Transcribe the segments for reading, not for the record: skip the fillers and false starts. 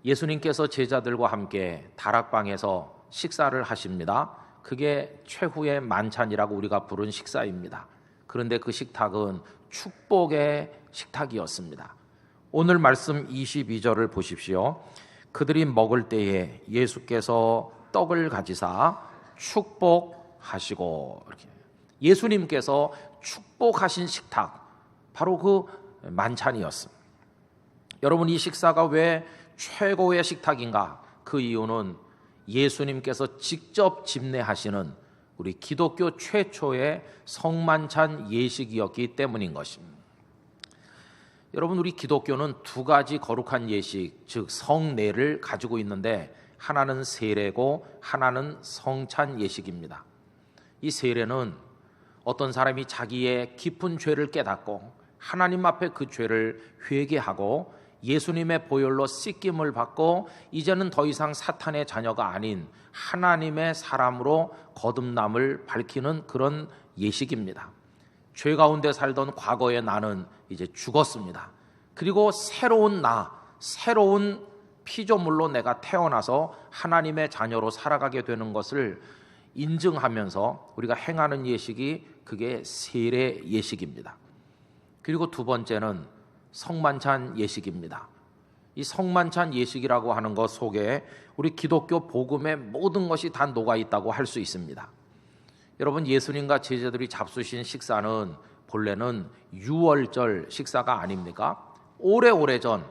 예수님께서 제자들과 함께 다락방에서 식사를 하십니다. 그게 최후의 만찬이라고 우리가 부른 식사입니다. 그런데 그 식탁은 축복의 식탁이었습니다. 오늘 말씀 22절을 보십시오. 그들이 먹을 때에 예수께서 떡을 가지사 축복하시고, 이렇게 예수님께서 축복하신 식탁, 바로 그 만찬이었습니다. 여러분, 이 식사가 왜 최고의 식탁인가? 그 이유는 예수님께서 직접 집례하시는 우리 기독교 최초의 성만찬 예식이었기 때문인 것입니다. 여러분, 우리 기독교는 두 가지 거룩한 예식, 즉 성례를 가지고 있는데, 하나는 세례고 하나는 성찬 예식입니다. 이 세례는 어떤 사람이 자기의 깊은 죄를 깨닫고 하나님 앞에 그 죄를 회개하고 예수님의 보혈로 씻김을 받고 이제는 더 이상 사탄의 자녀가 아닌 하나님의 사람으로 거듭남을 밝히는 그런 예식입니다. 죄 가운데 살던 과거의 나는 이제 죽었습니다. 그리고 새로운 나, 새로운 피조물로 내가 태어나서 하나님의 자녀로 살아가게 되는 것을 인증하면서 우리가 행하는 예식이 그게 세례 예식입니다. 그리고 두 번째는 성만찬 예식입니다. 이 성만찬 예식이라고 하는 것 속에 우리 기독교 복음의 모든 것이 다 녹아 있다고 할 수 있습니다. 여러분, 예수님과 제자들이 잡수신 식사는 본래는 유월절 식사가 아닙니까? 오래오래전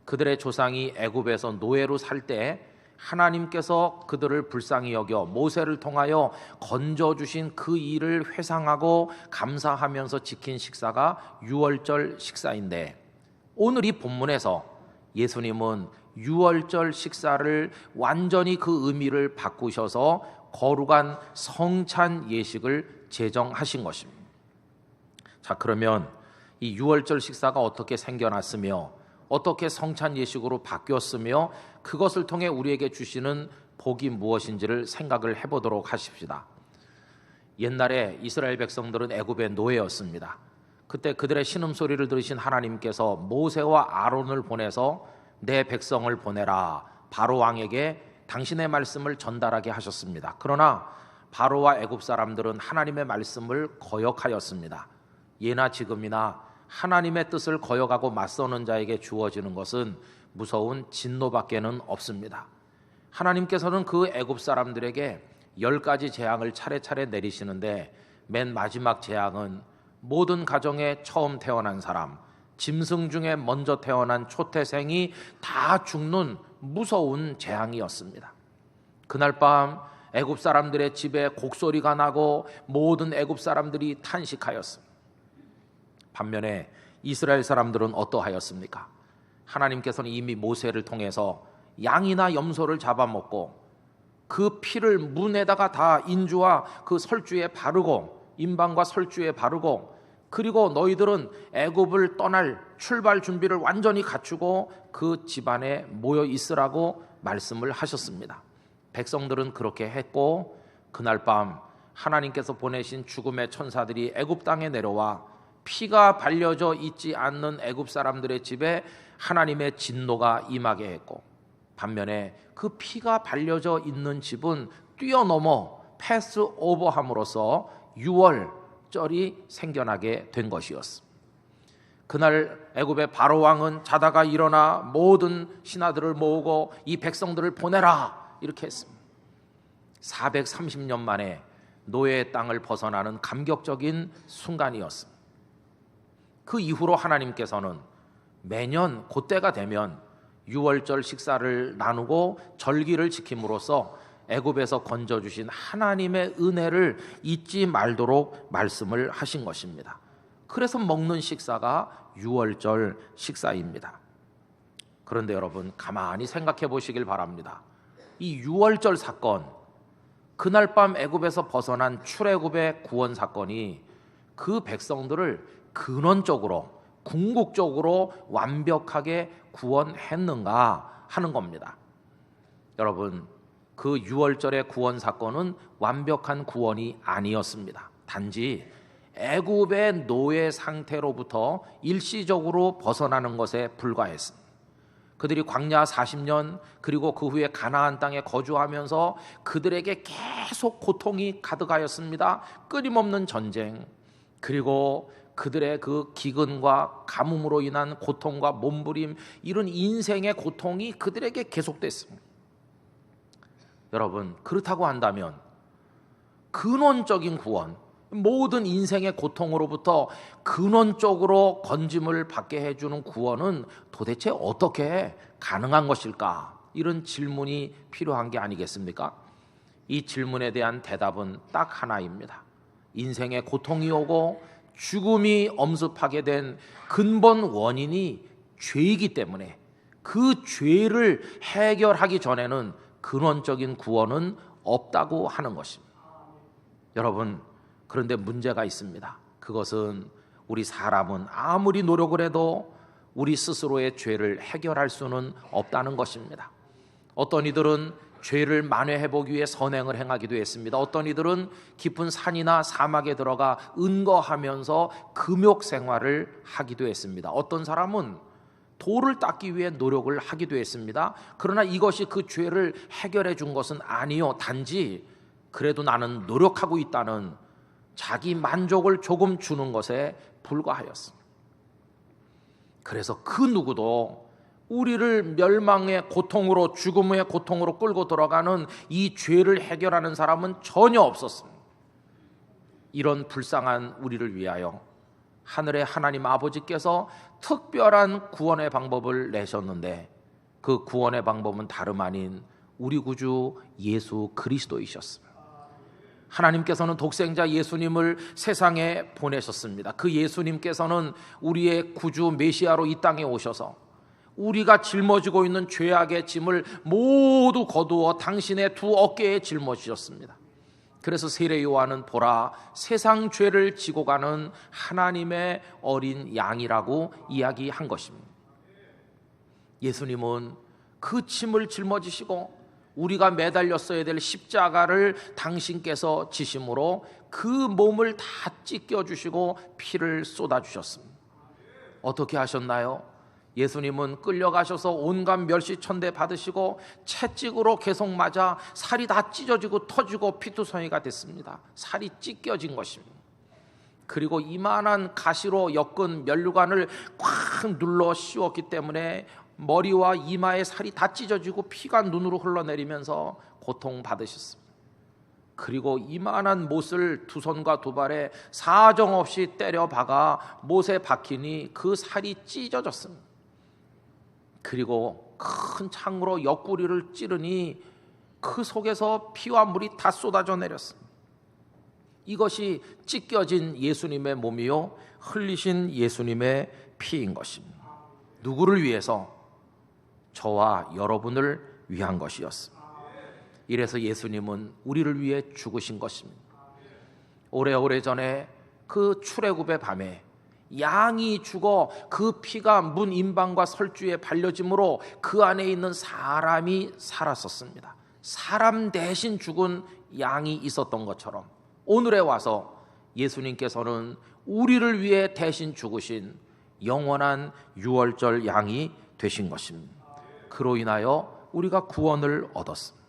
그들의 조상이 애굽에서 노예로 살 때 하나님께서 그들을 불쌍히 여겨 모세를 통하여 건져주신 그 일을 회상하고 감사하면서 지킨 식사가 유월절 식사인데, 오늘 이 본문에서 예수님은 유월절 식사를 완전히 그 의미를 바꾸셔서 거룩한 성찬 예식을 제정하신 것입니다. 자, 그러면 이 유월절 식사가 어떻게 생겨났으며 어떻게 성찬 예식으로 바뀌었으며 그것을 통해 우리에게 주시는 복이 무엇인지를 생각을 해보도록 하십시다. 옛날에 이스라엘 백성들은 애굽의 노예였습니다. 그때 그들의 신음소리를 들으신 하나님께서 모세와 아론을 보내서 내 백성을 보내라, 바로 왕에게 당신의 말씀을 전달하게 하셨습니다. 그러나 바로와 애굽 사람들은 하나님의 말씀을 거역하였습니다. 예나 지금이나 하나님의 뜻을 거역하고 맞서는 자에게 주어지는 것은 무서운 진노밖에는 없습니다. 하나님께서는 그 애굽 사람들에게 10가지 재앙을 차례차례 내리시는데, 맨 마지막 재앙은 모든 가정에 처음 태어난 사람, 짐승 중에 먼저 태어난 초태생이 다 죽는 무서운 재앙이었습니다. 그날 밤 애굽 사람들의 집에 곡소리가 나고 모든 애굽 사람들이 탄식하였습니다. 반면에 이스라엘 사람들은 어떠하였습니까? 하나님께서는 이미 모세를 통해서 양이나 염소를 잡아먹고 그 피를 문에다가 다 인주와 그 설주에 바르고, 인방과 설주에 바르고, 그리고 너희들은 애굽을 떠날 출발 준비를 완전히 갖추고 그 집안에 모여 있으라고 말씀을 하셨습니다. 백성들은 그렇게 했고, 그날 밤 하나님께서 보내신 죽음의 천사들이 애굽 땅에 내려와 피가 발려져 있지 않는 애굽 사람들의 집에 하나님의 진노가 임하게 했고, 반면에 그 피가 발려져 있는 집은 뛰어넘어 패스오버함으로써 유월절이 생겨나게 된 것이었습니다. 그날 애굽의 바로 왕은 자다가 일어나 모든 신하들을 모으고 이 백성들을 보내라, 이렇게 했습니다. 430년 만에 노예의 땅을 벗어나는 감격적인 순간이었습니다. 그 이후로 하나님께서는 매년 그때가 되면 유월절 식사를 나누고 절기를 지킴으로써 애굽에서 건져주신 하나님의 은혜를 잊지 말도록 말씀을 하신 것입니다. 그래서 먹는 식사가 유월절 식사입니다. 그런데 여러분, 가만히 생각해 보시길 바랍니다. 이 유월절 사건, 그날 밤 애굽에서 벗어난 출애굽의 구원 사건이 그 백성들을 근원적으로, 궁극적으로 완벽하게 구원했는가 하는 겁니다. 여러분, 그 유월절의 구원 사건은 완벽한 구원이 아니었습니다. 단지 애굽의 노예 상태로부터 일시적으로 벗어나는 것에 불과했습니다. 그들이 광야 40년 그리고 그 후에 가나안 땅에 거주하면서 그들에게 계속 고통이 가득하였습니다. 끊임없는 전쟁, 그리고 그들의 그 기근과 가뭄으로 인한 고통과 몸부림, 이런 인생의 고통이 그들에게 계속됐습니다. 여러분, 그렇다고 한다면 근원적인 구원, 모든 인생의 고통으로부터 근원적으로 건짐을 받게 해주는 구원은 도대체 어떻게 가능한 것일까? 이런 질문이 필요한 게 아니겠습니까? 이 질문에 대한 대답은 딱 하나입니다. 인생의 고통이 오고 죽음이 엄습하게 된 근본 원인이 죄이기 때문에 그 죄를 해결하기 전에는 근원적인 구원은 없다고 하는 것입니다. 여러분, 그런데 문제가 있습니다. 그것은 우리 사람은 아무리 노력을 해도 우리 스스로의 죄를 해결할 수는 없다는 것입니다. 어떤 이들은 죄를 만회해보기 위해 선행을 행하기도 했습니다. 어떤 이들은 깊은 산이나 사막에 들어가 은거하면서 금욕 생활을 하기도 했습니다. 어떤 사람은 돌을 닦기 위해 노력을 하기도 했습니다. 그러나 이것이 그 죄를 해결해 준 것은 아니요, 단지 그래도 나는 노력하고 있다는 자기 만족을 조금 주는 것에 불과하였습니다. 그래서 그 누구도 우리를 멸망의 고통으로, 죽음의 고통으로 끌고 들어가는 이 죄를 해결하는 사람은 전혀 없었습니다. 이런 불쌍한 우리를 위하여 하늘의 하나님 아버지께서 특별한 구원의 방법을 내셨는데, 그 구원의 방법은 다름 아닌 우리 구주 예수 그리스도이셨습니다. 하나님께서는 독생자 예수님을 세상에 보내셨습니다. 그 예수님께서는 우리의 구주 메시아로 이 땅에 오셔서 우리가 짊어지고 있는 죄악의 짐을 모두 거두어 당신의 두 어깨에 짊어지셨습니다. 그래서 세례 요한은 보라, 세상 죄를 지고 가는 하나님의 어린 양이라고 이야기한 것입니다. 예수님은 그 짐을 짊어지시고 우리가 매달렸어야 될 십자가를 당신께서 지심으로 그 몸을 다 찢겨주시고 피를 쏟아주셨습니다. 어떻게 하셨나요? 예수님은 끌려가셔서 온갖 멸시천대 받으시고 채찍으로 계속 맞아 살이 다 찢어지고 터지고 피투성이가 됐습니다. 살이 찢겨진 것입니다. 그리고 이만한 가시로 엮은 면류관을 꽉 눌러 씌웠기 때문에 머리와 이마에 살이 다 찢어지고 피가 눈으로 흘러내리면서 고통받으셨습니다. 그리고 이만한 못을 두 손과 두 발에 사정없이 때려 박아 못에 박히니 그 살이 찢어졌습니다. 그리고 큰 창으로 옆구리를 찌르니 그 속에서 피와 물이 다 쏟아져 내렸습니다. 이것이 찢겨진 예수님의 몸이요, 흘리신 예수님의 피인 것입니다. 누구를 위해서? 저와 여러분을 위한 것이었습니다. 이래서 예수님은 우리를 위해 죽으신 것입니다. 오래오래전에 그 출애굽의 밤에 양이 죽어 그 피가 문 임방과 설주에 발려짐으로 그 안에 있는 사람이 살았었습니다. 사람 대신 죽은 양이 있었던 것처럼 오늘에 와서 예수님께서는 우리를 위해 대신 죽으신 영원한 유월절 양이 되신 것입니다. 그로 인하여 우리가 구원을 얻었습니다.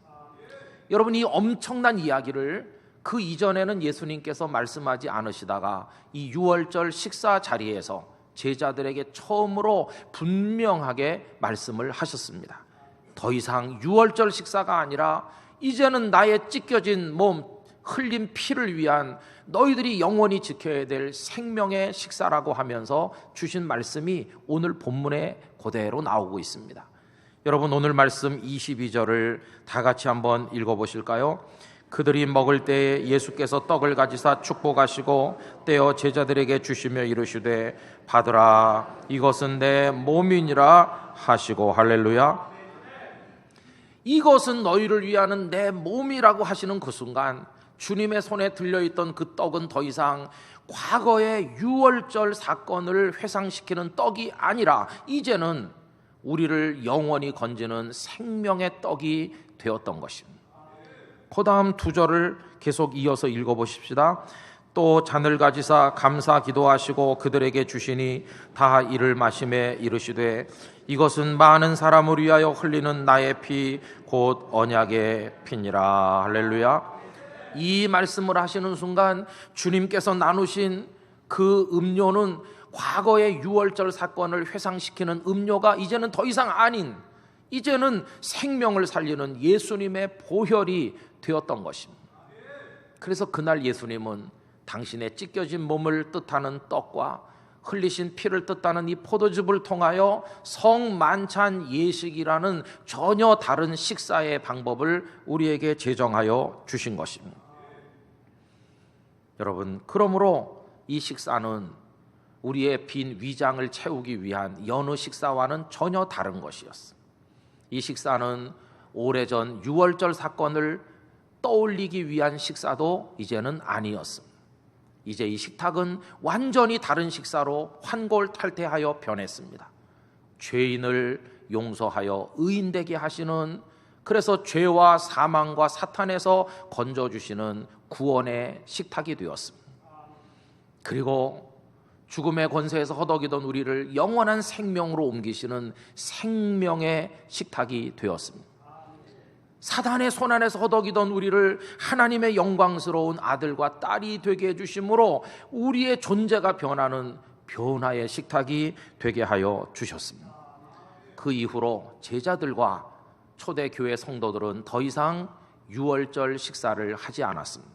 여러분, 이 엄청난 이야기를 그 이전에는 예수님께서 말씀하지 않으시다가 이 유월절 식사 자리에서 제자들에게 처음으로 분명하게 말씀을 하셨습니다. 더 이상 유월절 식사가 아니라 이제는 나의 찢겨진 몸, 흘린 피를 위한 너희들이 영원히 지켜야 될 생명의 식사라고 하면서 주신 말씀이 오늘 본문에 그대로 나오고 있습니다. 여러분, 오늘 말씀 22절을 다 같이 한번 읽어보실까요? 그들이 먹을 때에 예수께서 떡을 가지사 축복하시고 떼어 제자들에게 주시며 이르시되 받으라, 이것은 내 몸이니라 하시고, 할렐루야. 이것은 너희를 위하는 내 몸이라고 하시는 그 순간 주님의 손에 들려있던 그 떡은 더 이상 과거의 유월절 사건을 회상시키는 떡이 아니라 이제는 우리를 영원히 건지는 생명의 떡이 되었던 것입니다. 그 다음 두 절을 계속 이어서 읽어보십시다. 또 잔을 가지사 감사 기도하시고 그들에게 주시니 다 이를 마시매 이르시되 이것은 많은 사람을 위하여 흘리는 나의 피 곧 언약의 피니라. 할렐루야. 이 말씀을 하시는 순간 주님께서 나누신 그 음료는 과거의 유월절 사건을 회상시키는 음료가 이제는 더 이상 아닌, 이제는 생명을 살리는 예수님의 보혈이 되었던 것입니다. 그래서 그날 예수님은 당신의 찢겨진 몸을 뜻하는 떡과 흘리신 피를 뜻하는 이 포도즙을 통하여 성만찬 예식이라는 전혀 다른 식사의 방법을 우리에게 제정하여 주신 것입니다. 여러분, 그러므로 이 식사는 우리의 빈 위장을 채우기 위한 여느 식사와는 전혀 다른 것이었습니다. 이 식사는 오래전 유월절 사건을 떠올리기 위한 식사도 이제는 아니었습니다. 이제 이 식탁은 완전히 다른 식사로 환골탈태하여 변했습니다. 죄인을 용서하여 의인되게 하시는, 그래서 죄와 사망과 사탄에서 건져주시는 구원의 식탁이 되었습니다. 그리고 죽음의 권세에서 허덕이던 우리를 영원한 생명으로 옮기시는 생명의 식탁이 되었습니다. 사단의 손안에서 허덕이던 우리를 하나님의 영광스러운 아들과 딸이 되게 해주심으로 우리의 존재가 변하는 변화의 식탁이 되게 하여 주셨습니다. 그 이후로 제자들과 초대교회 성도들은 더 이상 유월절 식사를 하지 않았습니다.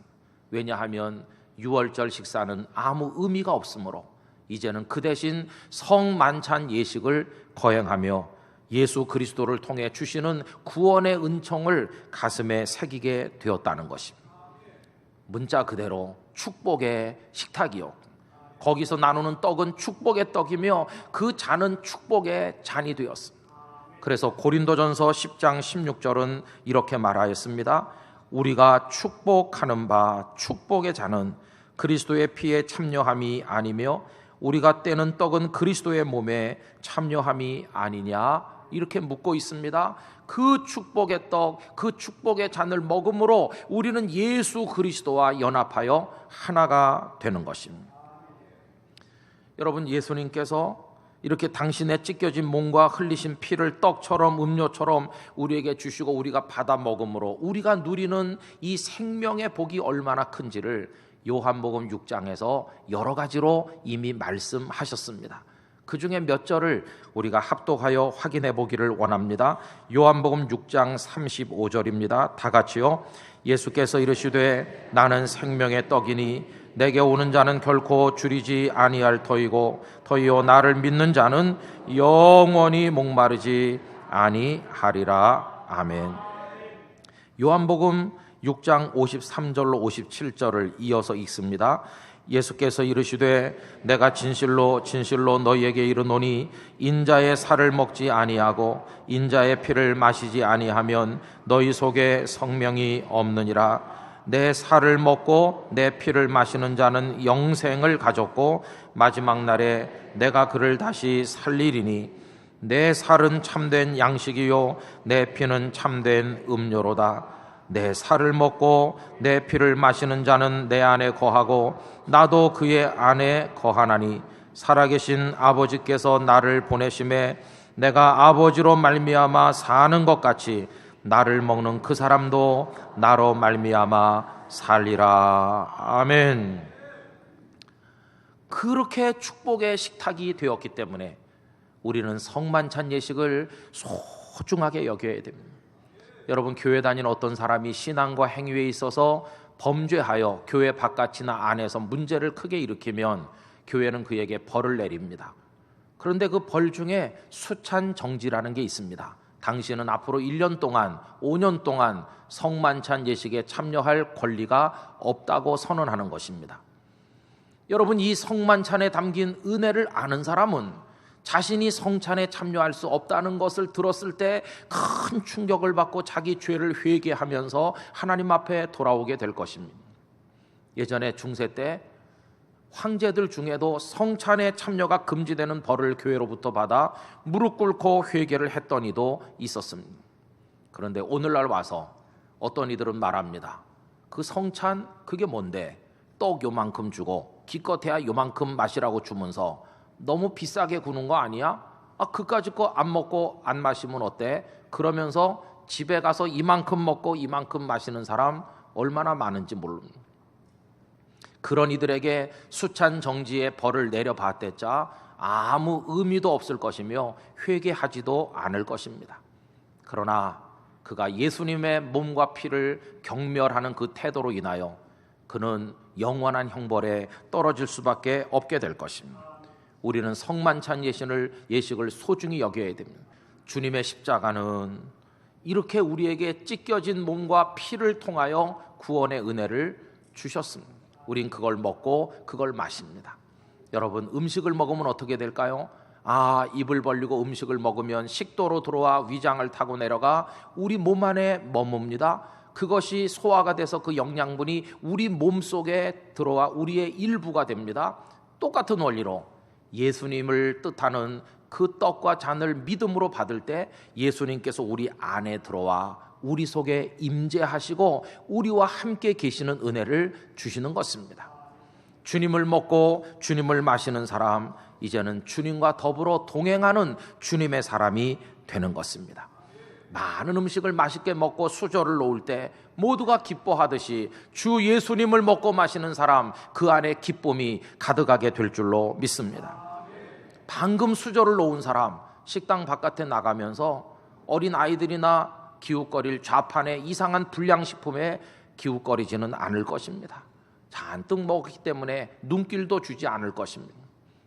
왜냐하면 유월절 식사는 아무 의미가 없으므로 이제는 그 대신 성만찬 예식을 거행하며 예수 그리스도를 통해 주시는 구원의 은총을 가슴에 새기게 되었다는 것입니다. 문자 그대로 축복의 식탁이요, 거기서 나누는 떡은 축복의 떡이며 그 잔은 축복의 잔이 되었습니다. 그래서 고린도전서 10장 16절은 이렇게 말하였습니다. 우리가 축복하는 바 축복의 잔은 그리스도의 피에 참여함이 아니며 우리가 떼는 떡은 그리스도의 몸에 참여함이 아니냐, 이렇게 묻고 있습니다. 그 축복의 떡, 그 축복의 잔을 먹음으로 우리는 예수 그리스도와 연합하여 하나가 되는 것입니다. 여러분, 예수님께서 이렇게 당신의 찢겨진 몸과 흘리신 피를 떡처럼 음료처럼 우리에게 주시고 우리가 받아 먹음으로 우리가 누리는 이 생명의 복이 얼마나 큰지를 요한복음 6장에서 여러 가지로 이미 말씀하셨습니다. 그 중에 몇 절을 우리가 합독하여 확인해 보기를 원합니다. 요한복음 6장 35절입니다. 다 같이요. 예수께서 이르시되 나는 생명의 떡이니 내게 오는 자는 결코 줄이지 아니할 터이고 터이요 나를 믿는 자는 영원히 목마르지 아니하리라. 아멘. 요한복음 6장 53절로 57절을 이어서 읽습니다. 예수께서 이르시되 내가 진실로 진실로 너희에게 이르노니 인자의 살을 먹지 아니하고 인자의 피를 마시지 아니하면 너희 속에 성령이 없느니라. 내 살을 먹고 내 피를 마시는 자는 영생을 가졌고 마지막 날에 내가 그를 다시 살리리니 내 살은 참된 양식이요 내 피는 참된 음료로다. 내 살을 먹고 내 피를 마시는 자는 내 안에 거하고 나도 그의 안에 거하나니 살아계신 아버지께서 나를 보내심에 내가 아버지로 말미암아 사는 것 같이 나를 먹는 그 사람도 나로 말미암아 살리라. 아멘. 그렇게 축복의 식탁이 되었기 때문에 우리는 성만찬 예식을 소중하게 여겨야 됩니다. 여러분, 교회 다니는 어떤 사람이 신앙과 행위에 있어서 범죄하여 교회 바깥이나 안에서 문제를 크게 일으키면 교회는 그에게 벌을 내립니다. 그런데 그 벌 중에 수찬 정지라는 게 있습니다. 당신은 앞으로 1년 동안 5년 동안 성만찬 예식에 참여할 권리가 없다고 선언하는 것입니다. 여러분, 이 성만찬에 담긴 은혜를 아는 사람은 자신이 성찬에 참여할 수 없다는 것을 들었을 때 큰 충격을 받고 자기 죄를 회개하면서 하나님 앞에 돌아오게 될 것입니다. 예전에 중세 때 황제들 중에도 성찬에 참여가 금지되는 벌을 교회로부터 받아 무릎 꿇고 회개를 했던 이도 있었습니다. 그런데 오늘날 와서 어떤 이들은 말합니다. 그 성찬 그게 뭔데? 떡 요만큼 주고 기껏해야 요만큼 마시라고 주면서 너무 비싸게 구는 거 아니야? 그까짓 거 안 먹고 안 마시면 어때? 그러면서 집에 가서 이만큼 먹고 이만큼 마시는 사람 얼마나 많은지 모릅니다. 그런 이들에게 수찬 정지의 벌을 내려봤댔자 아무 의미도 없을 것이며 회개하지도 않을 것입니다. 그러나 그가 예수님의 몸과 피를 경멸하는 그 태도로 인하여 그는 영원한 형벌에 떨어질 수밖에 없게 될 것입니다. 우리는 성만찬 예식을 소중히 여겨야 됩니다. 주님의 십자가는 이렇게 우리에게 찢겨진 몸과 피를 통하여 구원의 은혜를 주셨습니다. 우린 그걸 먹고 그걸 마십니다. 여러분, 음식을 먹으면 어떻게 될까요? 입을 벌리고 음식을 먹으면 식도로 들어와 위장을 타고 내려가 우리 몸 안에 머뭅니다. 그것이 소화가 돼서 그 영양분이 우리 몸 속에 들어와 우리의 일부가 됩니다. 똑같은 원리로 예수님을 뜻하는 그 떡과 잔을 믿음으로 받을 때 예수님께서 우리 안에 들어와 우리 속에 임재하시고 우리와 함께 계시는 은혜를 주시는 것입니다. 주님을 먹고 주님을 마시는 사람, 이제는 주님과 더불어 동행하는 주님의 사람이 되는 것입니다. 많은 음식을 맛있게 먹고 수저를 놓을 때 모두가 기뻐하듯이 주 예수님을 먹고 마시는 사람, 그 안에 기쁨이 가득하게 될 줄로 믿습니다. 방금 수저를 놓은 사람, 식당 바깥에 나가면서 어린 아이들이나 기웃거릴 좌판의 이상한 불량식품에 기웃거리지는 않을 것입니다. 잔뜩 먹기 때문에 눈길도 주지 않을 것입니다.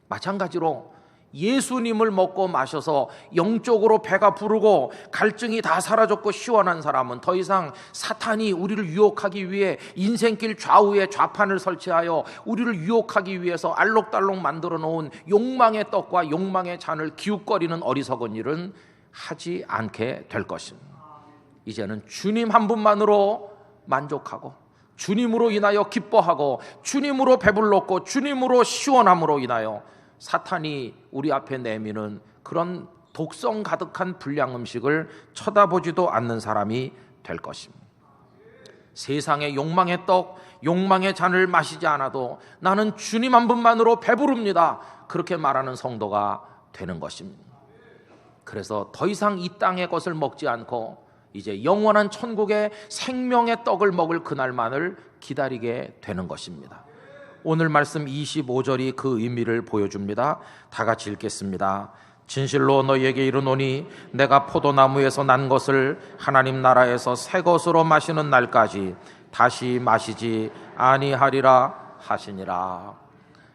마찬가지로 예수님을 먹고 마셔서 영적으로 배가 부르고 갈증이 다 사라졌고 시원한 사람은 더 이상 사탄이 우리를 유혹하기 위해 인생길 좌우에 좌판을 설치하여 우리를 유혹하기 위해서 알록달록 만들어 놓은 욕망의 떡과 욕망의 잔을 기웃거리는 어리석은 일은 하지 않게 될 것입니다. 이제는 주님 한 분만으로 만족하고 주님으로 인하여 기뻐하고 주님으로 배불렀고 주님으로 시원함으로 인하여 사탄이 우리 앞에 내미는 그런 독성 가득한 불량 음식을 쳐다보지도 않는 사람이 될 것입니다. 세상의 욕망의 떡, 욕망의 잔을 마시지 않아도 나는 주님 한 분만으로 배부릅니다. 그렇게 말하는 성도가 되는 것입니다. 그래서 더 이상 이 땅의 것을 먹지 않고 이제 영원한 천국의 생명의 떡을 먹을 그날만을 기다리게 되는 것입니다. 오늘 말씀 25절이 그 의미를 보여줍니다. 다 같이 읽겠습니다. 진실로 너희에게 이르노니 내가 포도나무에서 난 것을 하나님 나라에서 새 것으로 마시는 날까지 다시 마시지 아니하리라 하시니라.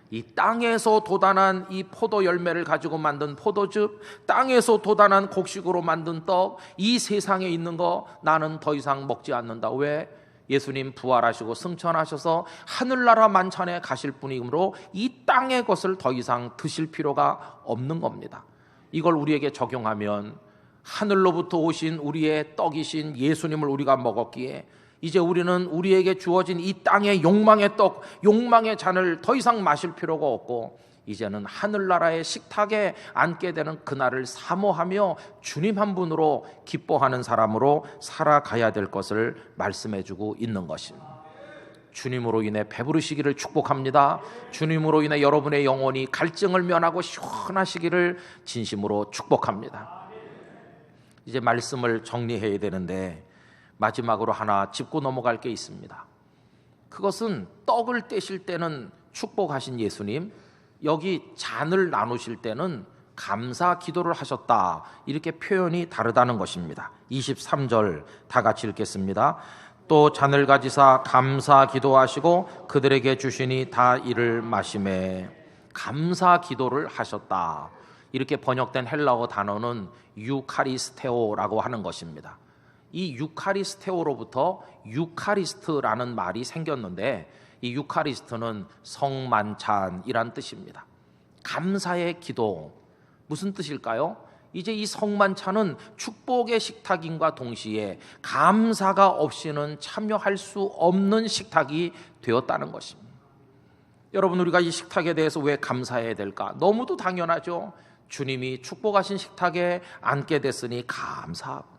이 땅에서 도단한 이 포도 열매를 가지고 만든 포도즙, 땅에서 도단한 곡식으로 만든 떡, 이 세상에 있는 거 나는 더 이상 먹지 않는다. 왜? 예수님 부활하시고 승천하셔서 하늘나라 만찬에 가실 분이므로 이 땅의 것을 더 이상 드실 필요가 없는 겁니다. 이걸 우리에게 적용하면 하늘로부터 오신 우리의 떡이신 예수님을 우리가 먹었기에 이제 우리는 우리에게 주어진 이 땅의 욕망의 떡, 욕망의 잔을 더 이상 마실 필요가 없고 이제는 하늘나라의 식탁에 앉게 되는 그날을 사모하며 주님 한 분으로 기뻐하는 사람으로 살아가야 될 것을 말씀해주고 있는 것입니다. 주님으로 인해 배부르시기를 축복합니다. 주님으로 인해 여러분의 영혼이 갈증을 면하고 시원하시기를 진심으로 축복합니다. 이제 말씀을 정리해야 되는데 마지막으로 하나 짚고 넘어갈 게 있습니다. 그것은 떡을 떼실 때는 축복하신 예수님, 여기 잔을 나누실 때는 감사 기도를 하셨다, 이렇게 표현이 다르다는 것입니다. 23절 다 같이 읽겠습니다. 또 잔을 가지사 감사 기도하시고 그들에게 주시니 다 이를 마시매. 감사 기도를 하셨다, 이렇게 번역된 헬라어 단어는 유카리스테오라고 하는 것입니다. 이 유카리스테오로부터 유카리스트라는 말이 생겼는데 이 유카리스트는 성만찬이란 뜻입니다. 감사의 기도, 무슨 뜻일까요? 이제 이 성만찬은 축복의 식탁인과 동시에 감사가 없이는 참여할 수 없는 식탁이 되었다는 것입니다. 여러분, 우리가 이 식탁에 대해서 왜 감사해야 될까? 너무도 당연하죠. 주님이 축복하신 식탁에 앉게 됐으니 감사하고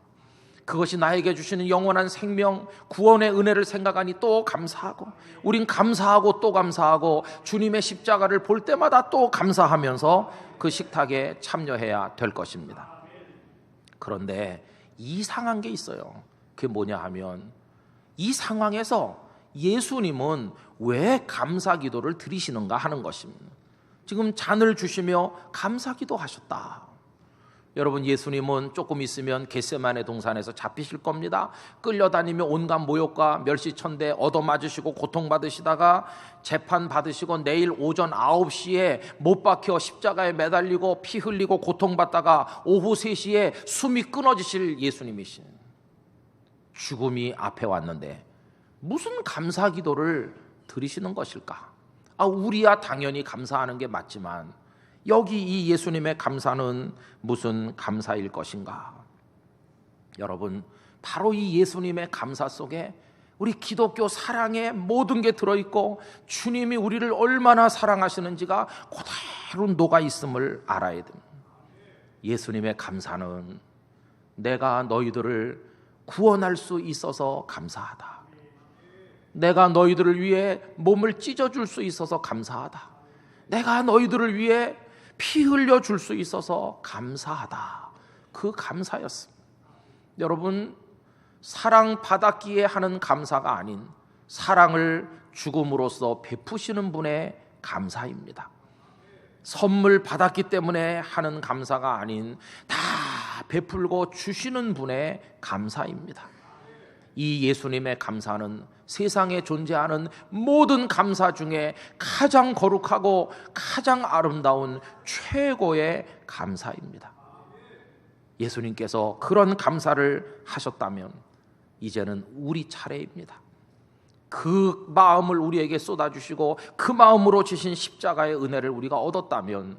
그것이 나에게 주시는 영원한 생명, 구원의 은혜를 생각하니 또 감사하고, 우린 감사하고 또 감사하고, 주님의 십자가를 볼 때마다 또 감사하면서 그 식탁에 참여해야 될 것입니다. 그런데 이상한 게 있어요. 그게 뭐냐 하면, 이 상황에서 예수님은 왜 감사 기도를 드리시는가 하는 것입니다. 지금 잔을 주시며 감사 기도하셨다. 여러분, 예수님은 조금 있으면 겟세마네 동산에서 잡히실 겁니다. 끌려다니며 온갖 모욕과 멸시천대 얻어맞으시고 고통받으시다가 재판 받으시고 내일 오전 9시에 못 박혀 십자가에 매달리고 피 흘리고 고통받다가 오후 3시에 숨이 끊어지실 예수님이신, 죽음이 앞에 왔는데 무슨 감사 기도를 드리시는 것일까? 우리야 당연히 감사하는 게 맞지만 여기 이 예수님의 감사는 무슨 감사일 것인가? 여러분, 바로 이 예수님의 감사 속에 우리 기독교 사랑의 모든 게 들어있고 주님이 우리를 얼마나 사랑하시는지가 그대로 녹아 있음을 알아야 됩니다. 예수님의 감사는 내가 너희들을 구원할 수 있어서 감사하다. 내가 너희들을 위해 몸을 찢어줄 수 있어서 감사하다. 내가 너희들을 위해 피 흘려줄 수 있어서 감사하다. 그 감사였습니다. 여러분, 사랑받았기에 하는 감사가 아닌 사랑을 죽음으로써 베푸시는 분의 감사입니다. 선물 받았기 때문에 하는 감사가 아닌 다 베풀고 주시는 분의 감사입니다. 이 예수님의 감사는 세상에 존재하는 모든 감사 중에 가장 거룩하고 가장 아름다운 최고의 감사입니다. 예수님께서 그런 감사를 하셨다면 이제는 우리 차례입니다. 그 마음을 우리에게 쏟아주시고 그 마음으로 주신 십자가의 은혜를 우리가 얻었다면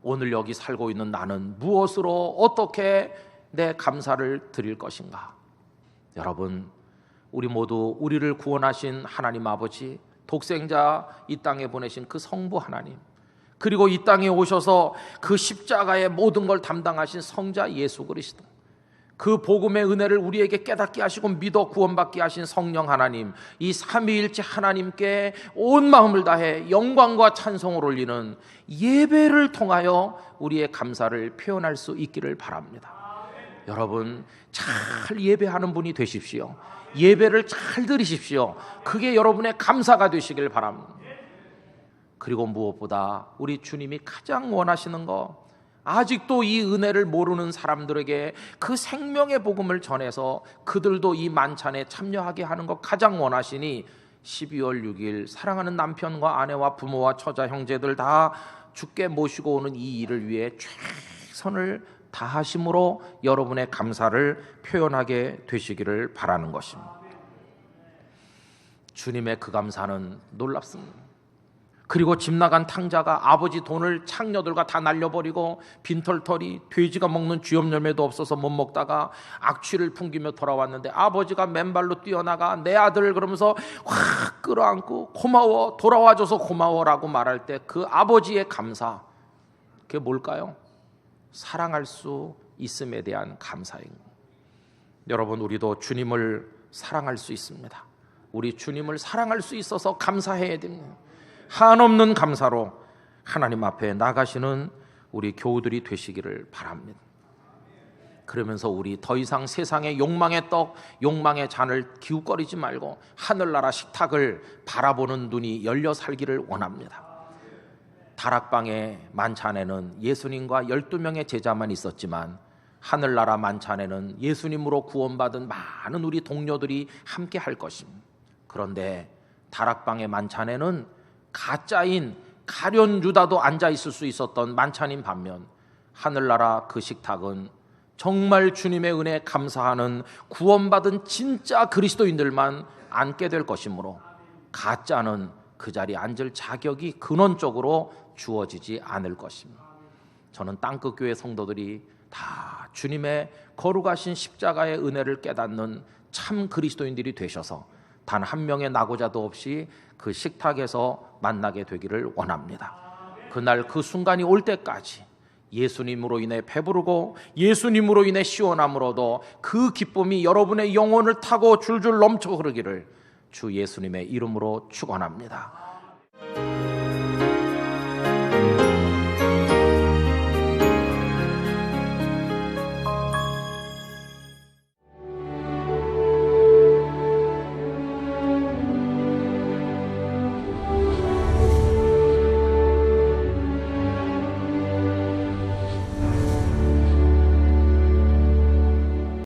오늘 여기 살고 있는 나는 무엇으로 어떻게 내 감사를 드릴 것인가? 여러분, 우리 모두 우리를 구원하신 하나님 아버지, 독생자 이 땅에 보내신 그 성부 하나님, 그리고 이 땅에 오셔서 그 십자가의 모든 걸 담당하신 성자 예수 그리스도, 그 복음의 은혜를 우리에게 깨닫게 하시고 믿어 구원받게 하신 성령 하나님, 이 삼위일체 하나님께 온 마음을 다해 영광과 찬송을 올리는 예배를 통하여 우리의 감사를 표현할 수 있기를 바랍니다. 여러분, 잘 예배하는 분이 되십시오. 예배를 잘 드리십시오. 그게 여러분의 감사가 되시길 바랍니다. 그리고 무엇보다 우리 주님이 가장 원하시는 거, 아직도 이 은혜를 모르는 사람들에게 그 생명의 복음을 전해서 그들도 이 만찬에 참여하게 하는 것 가장 원하시니 12월 6일 사랑하는 남편과 아내와 부모와 처자 형제들 다 주께 모시고 오는 이 일을 위해 최선을 다하심으로 여러분의 감사를 표현하게 되시기를 바라는 것입니다. 주님의 그 감사는 놀랍습니다. 그리고 집 나간 탕자가 아버지 돈을 창녀들과 다 날려버리고 빈털터리 돼지가 먹는 쥐염열매도 없어서 못 먹다가 악취를 풍기며 돌아왔는데 아버지가 맨발로 뛰어나가 내 아들 그러면서 확 끌어안고 고마워, 돌아와줘서 고마워라고 말할 때 그 아버지의 감사, 그게 뭘까요? 사랑할 수 있음에 대한 감사입니다. 여러분, 우리도 주님을 사랑할 수 있습니다. 우리 주님을 사랑할 수 있어서 감사해야 됩니다. 한없는 감사로 하나님 앞에 나가시는 우리 교우들이 되시기를 바랍니다. 그러면서 우리 더 이상 세상의 욕망의 떡, 욕망의 잔을 기웃거리지 말고 하늘나라 식탁을 바라보는 눈이 열려 살기를 원합니다. 다락방의 만찬에는 예수님과 12명의 제자만 있었지만 하늘나라 만찬에는 예수님으로 구원받은 많은 우리 동료들이 함께 할 것입니다. 그런데 다락방의 만찬에는 가짜인 가련 유다도 앉아 있을 수 있었던 만찬인 반면 하늘나라 그 식탁은 정말 주님의 은혜에 감사하는 구원받은 진짜 그리스도인들만 앉게 될 것이므로 가짜는 그 자리에 앉을 자격이 근원적으로 주어지지 않을 것입니다. 저는 땅끝교회 성도들이 다 주님의 거룩하신 십자가의 은혜를 깨닫는 참 그리스도인들이 되셔서 단 한 명의 낙오자도 없이 그 식탁에서 만나게 되기를 원합니다. 그날 그 순간이 올 때까지 예수님으로 인해 배부르고 예수님으로 인해 시원함으로도 그 기쁨이 여러분의 영혼을 타고 줄줄 넘쳐 흐르기를 주 예수님의 이름으로 축원합니다.